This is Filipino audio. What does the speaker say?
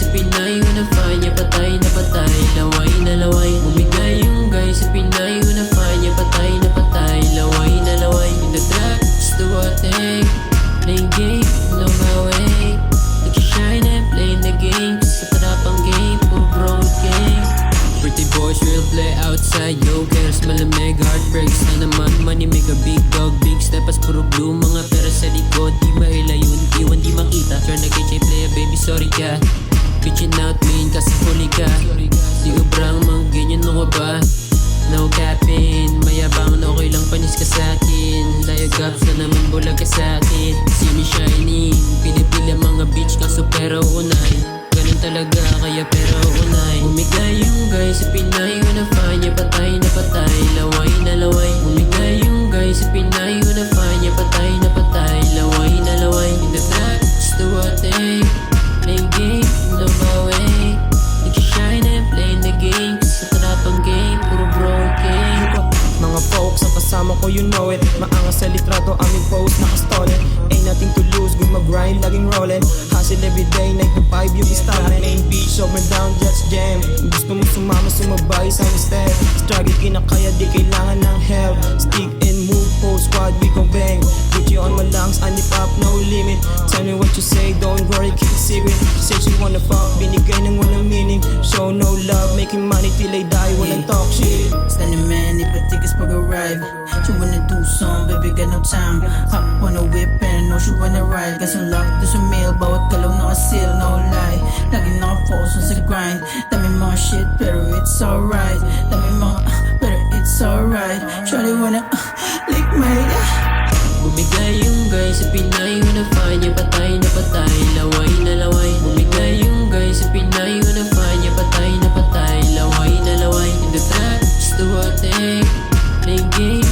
guys sa Pinay, unafay niya, patay na patay, laway na laway. Bumigay yung guys sa Pinay, unafay niya, patay na patay, laway na laway. In the drugs, the water, playing game, no my way. Nag-shine and playing the game, sa tarapang game, puro broad game. Pretty boys will play outside, yo cares, malamig, heartbreaks na naman. Money make a big dog, big step, as puro blue, mga pera sa likod. Di mailayon, iwan di makita. Turn na kay player, baby, sorry ka. Bitchin out mean, kasi huli ka. Di ubrang mga ganyan, no ka ba? No capping, mayabang na okay lang, panis ka sa'kin. Diagraps na naman, bulag ka sa'kin. See me shining, pinipila mga bitch, kaso pero unay. Ganun talaga, kaya pero unay. Umigay yung guys sa Pinay, unafay niya, patay na patay, laway na laway. Umigay yung guys sa Pinay, unafay niya, patay na patay, laway na laway. In the drugs, the water, playing game, no my way. Nag-shine and playing the game, sa tarapang game, puro broad game. Mga folks, ang kasama ko, you know it. Maangas sa litrato, aming post, nakastolen. Ain't nothing to lose, good mag-grind, laging rollin'. Hustle everyday, 9 to 5 yung installment. Main beach, sobrang down, just jam. Gusto mo sumama, sumabay sa step. Struggle kinakaya, di kailangan ng help. Stick and move, whole squad, we gon' bang. Put you on my lungs, and up, no limit. Tell me what you say, don't worry, keep it secret. Say she wanna fuck, binigay ng walang meaning. Show no love, making money till I die, walang talk shit. Standing man, if I think it's pag-arrive. She wanna do some, baby got no time. Hop on a whip and I know she wanna ride. Got some luck, to some mail, bawat kalaw nakasil, no lie. Lagi naka-focus sa grind. Dami mga shit, pero it's alright. Dami mga, pero it's alright. Shawty wanna, lick my, Bumigay yung guys sa Pinay, unafay niya, patay na patay, laway na laway. Bumigay yung guys sa Pinay, unafay niya, patay na patay, laway na laway. In the drugs, the water, playing game.